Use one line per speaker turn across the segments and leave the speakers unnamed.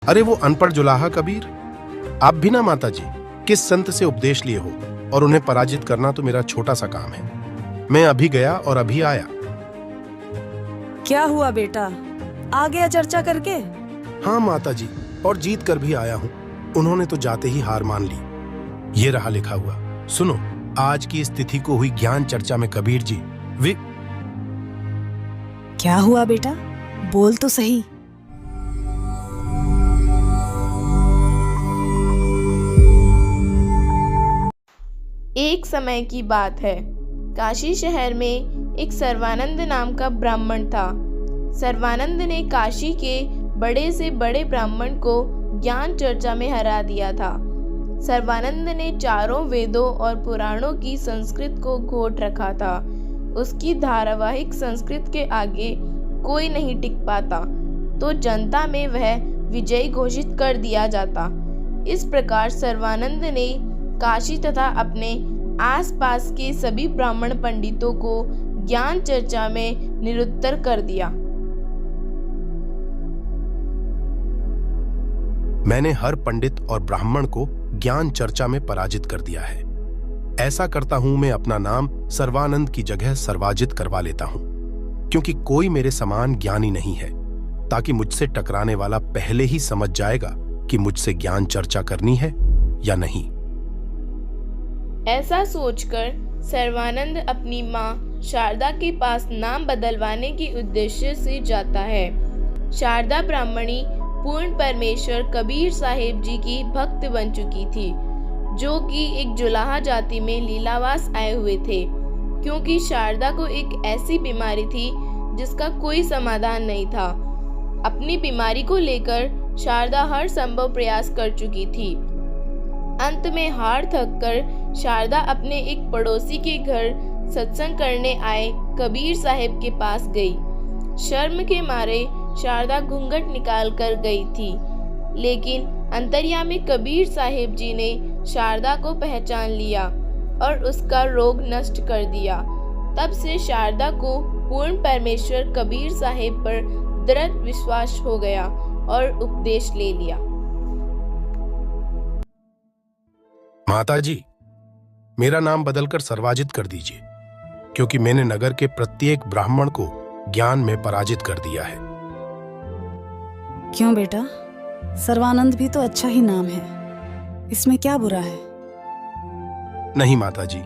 अरे वो अनपढ़ जुलाहा कबीर, आप भी ना माता जी किस संत से उपदेश लिए हो, और उन्हें पराजित करना तो मेरा छोटा सा काम है। मैं अभी गया और अभी आया।
क्या हुआ बेटा, आ गया चर्चा करके?
हाँ माता जी, और जीत कर भी आया हूँ। उन्होंने तो जाते ही हार मान ली। ये रहा लिखा हुआ, सुनो। आज की इस तिथि को हुई ज्ञान चर्चा में कबीर जी
क्या हुआ बेटा, बोल तो सही।
एक समय की बात है। काशी शहर में एक सर्वानंद नाम का ब्राह्मण था। सर्वानंद ने काशी के बड़े से बड़े ब्राह्मण को ज्ञान चर्चा में हरा दिया था। सर्वानंद ने चारों वेदों और पुराणों की संस्कृत को घोट रखा था। उसकी धारावाहिक संस्कृत के आगे कोई नहीं टिक पाता, तो जनता में वह विजयी घोषित कर दिया जाता। इस प्रकार सर्वानंद ने काशी तथा अपने आसपास के सभी ब्राह्मण पंडितों को ज्ञान चर्चा में निरुत्तर कर दिया।
मैंने हर पंडित और ब्राह्मण को ज्ञान चर्चा में पराजित कर दिया है। ऐसा करता हूं मैं अपना नाम सर्वानंद की जगह सर्वाजित करवा लेता हूं, क्योंकि कोई मेरे समान ज्ञानी नहीं है, ताकि मुझसे टकराने वाला पहले ही समझ जाएगा कि मुझसे ज्ञान चर्चा करनी है या नहीं।
ऐसा सोचकर सर्वानंद अपनी माँ शारदा के पास नाम बदलवाने के उद्देश्य से जाता है। शारदा ब्राह्मणी पूर्ण परमेश्वर कबीर साहिब जी की भक्त बन चुकी थी, जो कि एक जुलाहा जाति में लीलावास आए हुए थे, क्योंकि शारदा को एक ऐसी बीमारी थी जिसका कोई समाधान नहीं था। अपनी बीमारी को लेकर शारदा हर संभव प्रयास कर चुकी थी। अंत में हार थककर शारदा अपने एक पड़ोसी के घर सत्संग करने आए कबीर साहिब के पास गई। शर्म के मारे शारदा घूंघट निकाल कर गई थी, लेकिन अंतर्यामी कबीर साहिब जी ने शारदा को पहचान लिया और उसका रोग नष्ट कर दिया। तब से शारदा को पूर्ण परमेश्वर कबीर साहिब पर दृढ़ विश्वास हो गया और उपदेश ले लिया।
माता जी, मेरा नाम बदलकर सर्वाजित कर दीजिए, क्योंकि मैंने नगर के प्रत्येक ब्राह्मण को ज्ञान में पराजित कर दिया है।
क्यों बेटा, सर्वानंद भी तो अच्छा ही नाम है, इसमें क्या बुरा है?
नहीं माता जी,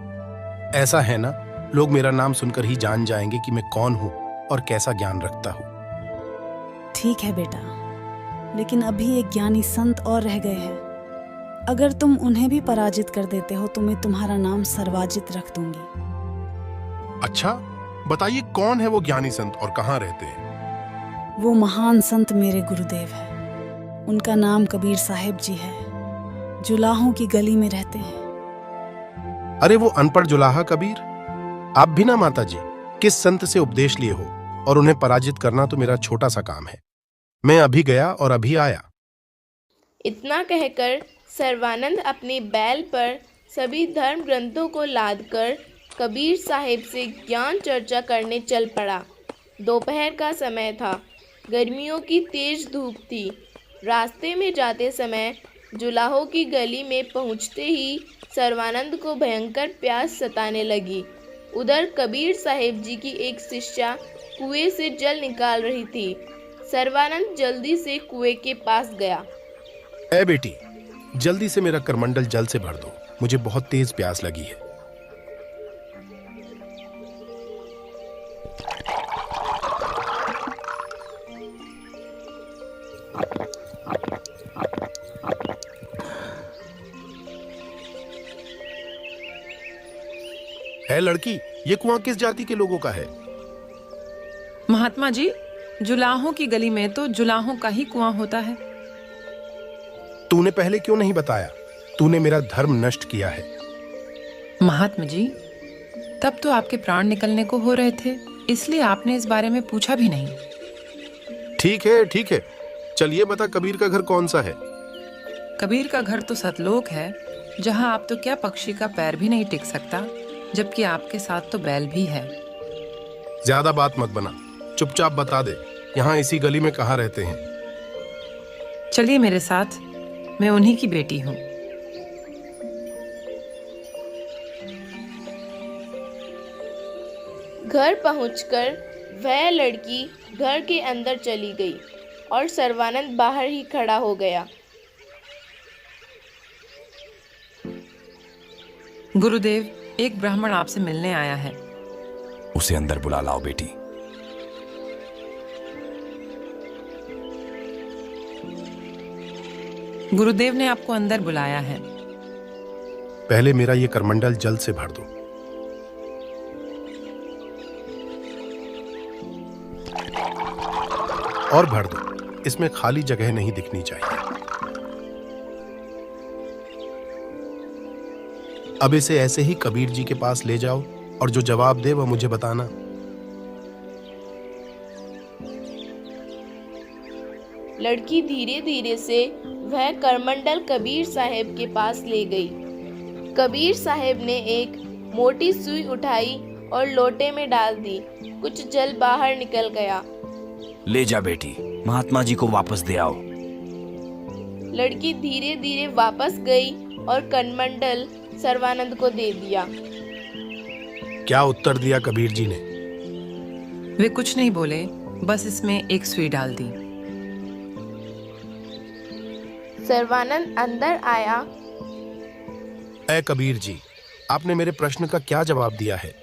ऐसा है ना, लोग मेरा नाम सुनकर ही जान जाएंगे कि मैं कौन हूं और कैसा ज्ञान रखता हूं।
ठीक है बेटा, लेकिन अभी एक ज्ञानी संत और रह गए हैं। अगर तुम उन्हें भी पराजित कर देते हो तो मैं तुम्हारा नाम सर्वाजित रख दूंगी।
अच्छा, बताइए कौन है वो ज्ञानी संत और कहाँ रहते हैं?
वो महान संत मेरे गुरुदेव है। उनका नाम कबीर साहिब जी है। जुलाहों की गली में रहते हैं।
अरे वो अनपढ़ जुलाहा कबीर, आप भी ना माता जी किस संत से उपदेश लिए हो, और उन्हें पराजित करना तो मेरा छोटा सा काम है। मैं अभी गया और अभी आया।
इतना कहकर सर्वानंद अपने बैल पर सभी धर्म ग्रंथों को लादकर कबीर साहिब से ज्ञान चर्चा करने चल पड़ा। दोपहर का समय था। गर्मियों की तेज धूप थी। रास्ते में जाते समय जुलाहों की गली में पहुंचते ही सर्वानंद को भयंकर प्यास सताने लगी। उधर कबीर साहिब जी की एक शिष्या कुएं से जल निकाल रही थी। सर्वानंद जल्दी से कुएं के पास गया।
ए बेटी, जल्दी से मेरा करमंडल जल से भर दो, मुझे बहुत तेज प्यास लगी है। है लड़की, ये कुआं किस जाति के लोगों का है?
महात्मा जी, जुलाहों की गली में तो जुलाहों का ही कुआं होता है।
तूने पहले क्यों नहीं बताया? तूने मेरा धर्म नष्ट किया है।
महात्मा जी, तब तो आपके प्राण निकलने को हो रहे थे, इसलिए आपने इस बारे में पूछा भी नहीं।
ठीक है ठीक है, चलिए बता, कबीर का घर कौन सा है?
कबीर का घर तो सतलोक है, जहां आप तो क्या पक्षी का पैर भी नहीं टिक सकता, जबकि आपके साथ तो बैल भी है।
ज्यादा बात मत बना, चुपचाप बता दे, यहाँ इसी गली में कहाँ रहते हैं?
चलिए मेरे साथ, मैं उन्हीं की बेटी हूँ।
घर पहुंचकर वह लड़की घर के अंदर चली गई और सर्वानंद बाहर ही खड़ा हो गया।
गुरुदेव, एक ब्राह्मण आपसे मिलने आया है।
उसे अंदर बुला लाओ बेटी।
गुरुदेव ने आपको अंदर बुलाया है।
पहले मेरा ये करमंडल जल से भर दो। और भर दो, इसमें खाली जगह नहीं दिखनी चाहिए। अब इसे ऐसे ही कबीर जी के पास ले जाओ और जो जवाब दे वह मुझे बताना।
लड़की धीरे धीरे से वह करमंडल कबीर साहब के पास ले गई। कबीर साहब ने एक मोटी सुई उठाई और लोटे में डाल दी। कुछ जल बाहर निकल गया।
ले जा बेटी, महात्मा जी को वापस दे आओ।
लड़की धीरे धीरे वापस गई और करमंडल सर्वानंद को दे दिया।
क्या उत्तर दिया कबीर जी ने?
वे कुछ नहीं बोले, बस इसमें एक सुई डाल दी।
सर्वानंद अंदर आया।
ऐ कबीर जी, आपने मेरे प्रश्न का क्या जवाब दिया है?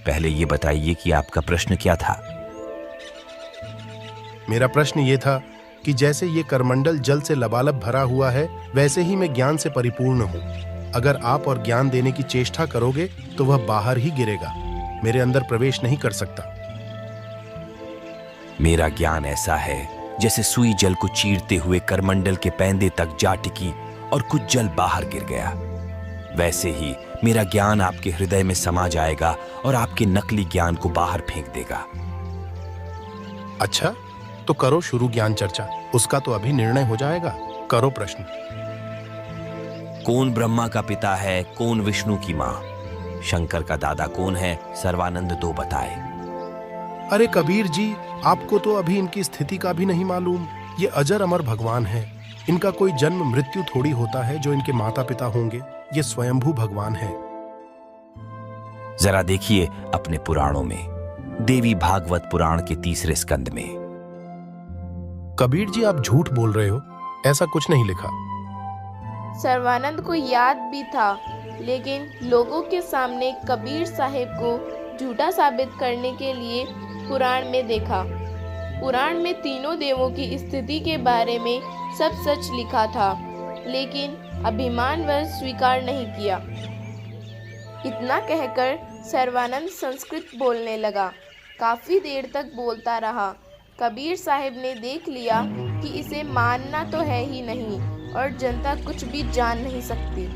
पहले ये बताइए कि आपका प्रश्न क्या था?
मेरा प्रश्न ये था कि जैसे ये करमंडल जल से लबालब भरा हुआ है, वैसे ही मैं ज्ञान से परिपूर्ण हूँ। अगर आप और ज्ञान देने की चेष्टा करोगे तो वह बाहर ही गिरेगा, मेरे अंदर प्रवेश नहीं कर सकता।
मेरा ज्ञान ऐसा है जैसे सुई जल को चीरते हुए करमंडल के पैंदे तक जा टिकी और कुछ जल बाहर गिर गया। वैसे ही मेरा ज्ञान आपके हृदय में समा जाएगा और आपके नकली ज्ञान को बाहर फेंक देगा।
अच्छा, तो करो शुरू ज्ञान चर्चा। उसका तो अभी निर्णय हो जाएगा। करो प्रश्न।
कौन ब्रह्मा का पिता है, कौन विष्णु की माँ? शंकर का दादा कौन है? सर्वानंद दो बताए।
अरे कबीर जी, आपको तो अभी इनकी स्थिति का भी नहीं मालूम। ये अजर अमर भगवान है। इनका कोई जन्म मृत्यु थोड़ी होता है जो इनके माता पिता होंगे। ये स्वयंभू भगवान है।
जरा देखिए अपने पुराणों में, देवी भागवत पुराण के 3 स्कंद में।
कबीर जी, आप झूठ बोल रहे हो, ऐसा कुछ नहीं लिखा।
सर्वानंद को याद भी था, लेकिन लोगों के सामने कबीर साहब को झूठा साबित करने के लिए पुराण में देखा। पुराण में तीनों देवों की स्थिति के बारे में सब सच लिखा था, लेकिन अभिमान वह स्वीकार नहीं किया। इतना कहकर सर्वानंद संस्कृत बोलने लगा। काफी देर तक बोलता रहा। कबीर साहब ने देख लिया कि इसे मानना तो है ही नहीं और जनता कुछ भी जान नहीं सकती।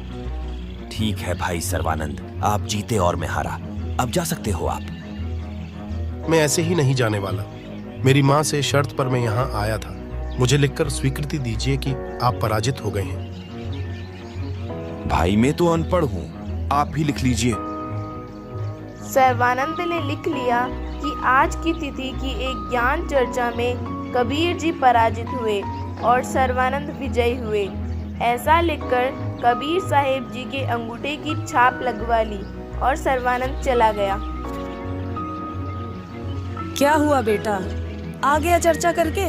ठीक है भाई सर्वानंद, आप जीते और मैं हारा। अब जा सकते हो आप।
मैं ऐसे ही नहीं जाने वाला। मेरी माँ से शर्त पर मैं यहाँ आया था। मुझे लिखकर स्वीकृति दीजिए कि आप पराजित हो गए हैं।
भाई मैं तो अनपढ़ हूँ, आप भी लिख लीजिए।
सर्वानंद ने लिख लिया कि आज की तिथि की एक ज्ञान चर्चा में कबीर जी पराजित हुए और सर्वानंद विजयी हुए। ऐसा लिखकर कबीर साहेब जी के अंगूठे की छाप लगवा ली और सर्वानंद चला गया।
क्या हुआ बेटा, आ गया चर्चा करके?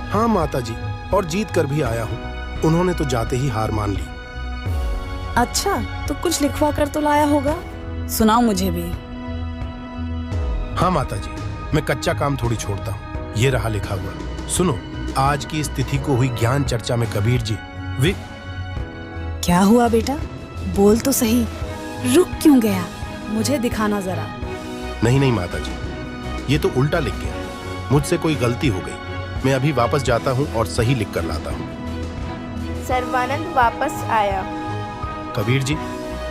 हाँ माता जी, और जीत कर भी आया हूँ। उन्होंने तो जाते ही हार मान ली।
अच्छा, तो कुछ लिखवा कर तो लाया होगा, सुनाओ मुझे भी।
हाँ माता जी, मैं कच्चा काम थोड़ी छोड़ता हूँ। ये रहा लिखा हुआ, सुनो। आज की स्थिति को हुई ज्ञान चर्चा में कबीर जी
क्या हुआ बेटा, बोल तो सही। रुक क्यों गया, मुझे दिखाना जरा।
नहीं माता जी, ये तो उल्टा लिख गया। मुझसे कोई गलती हो गई। मैं अभी वापस जाता हूँ और सही लिख कर लाता हूँ।
सर्वानंद वापस आया।
कबीर जी,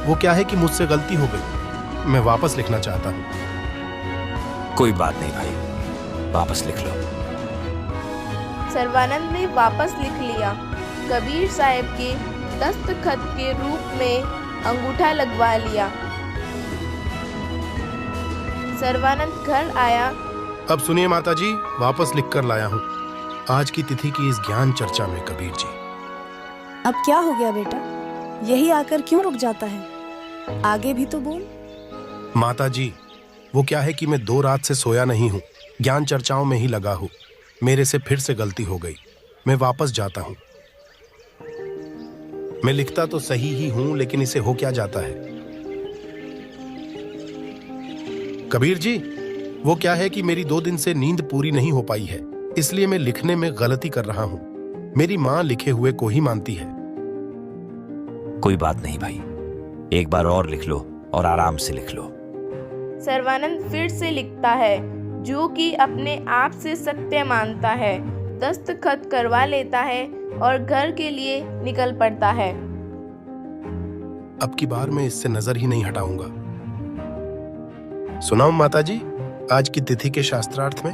वो क्या है कि मुझसे गलती हो गई। मैं वापस लिखना चाहता हूँ।
कोई बात नहीं भाई, वापस लिख लो।
सर्वानंद ने वापस लिख लिया। कबीर साहब के दस्तखत के रूप में अंगूठा लगवा लिया। सर्वानंद घर आया।
अब सुनिए माताजी, वापस लिख कर लाया हूँ आज की तिथि की इस ज्ञान चर्चा में कबीर जी।
अब क्या हो गया बेटा, यही आकर क्यों रुक जाता है? आगे भी तो बोल।
माताजी, वो क्या है कि मैं 2 रात से सोया नहीं हूँ, ज्ञान चर्चाओं में ही लगा हूँ। मेरे से फिर से गलती हो गई, मैं वापस जाता हूँ। मैं लिखता तो सही ही हूं, लेकिन इसे हो क्या जाता है? कबीर जी, वो क्या है कि मेरी 2 दिन से नींद पूरी नहीं हो पाई है, इसलिए मैं लिखने में गलती कर रहा हूं। मेरी मां लिखे हुए को ही मानती है।
कोई बात नहीं भाई, एक बार और लिख लो और आराम से लिख लो।
सर्वानंद फिर से लिखता है, जो कि अपने आप से सत्य मानता है, दस्तखत करवा लेता है और घर के लिए निकल पड़ता है।
अब की बार मैं इससे नजर ही नहीं हटाऊंगा। सुनाऊं माताजी आज की तिथि के शास्त्रार्थ में?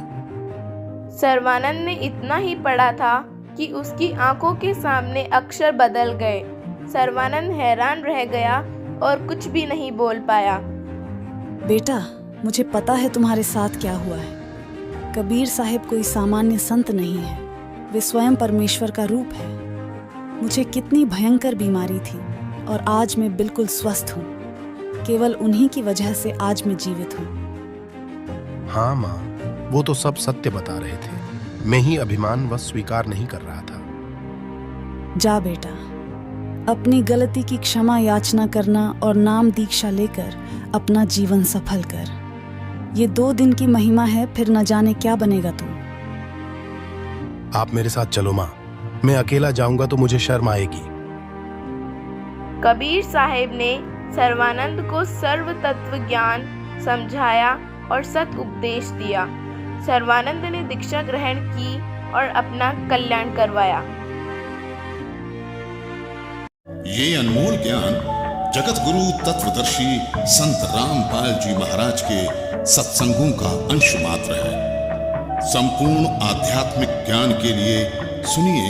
सर्वानंद ने इतना ही पढ़ा था कि उसकी आंखों के सामने अक्षर बदल गए। सर्वानंद हैरान रह गया और कुछ भी नहीं बोल पाया।
बेटा, मुझे पता है तुम्हारे साथ क्या हुआ है। कबीर साहिब कोई सामान्य संत नहीं है, वे स्वयं परमेश्वर का रूप है। मुझे कितनी भयंकर बीमारी थी और आज मैं बिल्कुल स्वस्थ हूँ। केवल उन्हीं की वजह से आज मैं जीवित हूँ।
हाँ माँ, वो तो सब सत्य बता रहे थे, मैं ही अभिमान व स्वीकार नहीं कर रहा था।
जा बेटा, अपनी गलती की क्षमा याचना करना और नाम दीक्षा लेकर अपना जीवन सफल कर। ये 2 दिन की महिमा है, फिर न जाने क्या बनेगा तू।
आप मेरे साथ चलो माँ, मैं अकेला जाऊंगा तो मुझे शर्म आएगी।
कबीर साहिब ने सर्वानंद को सर्व तत्व ज्ञान समझाया और सत उपदेश दिया। सर्वानंद ने दीक्षा ग्रहण की और अपना कल्याण करवाया।
ये अनमोल ज्ञान जगत गुरु तत्वदर्शी संत रामपाल जी महाराज के सत्संगों का अंश मात्र है। संपूर्ण आध्यात्मिक ज्ञान के लिए सुनिए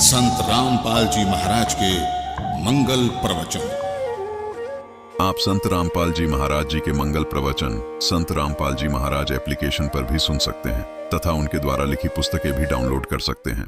संत रामपाल जी महाराज के मंगल प्रवचन।
आप संत रामपाल जी महाराज जी के मंगल प्रवचन संत रामपाल जी महाराज एप्लीकेशन पर भी सुन सकते हैं तथा उनके द्वारा लिखी पुस्तकें भी डाउनलोड कर सकते हैं।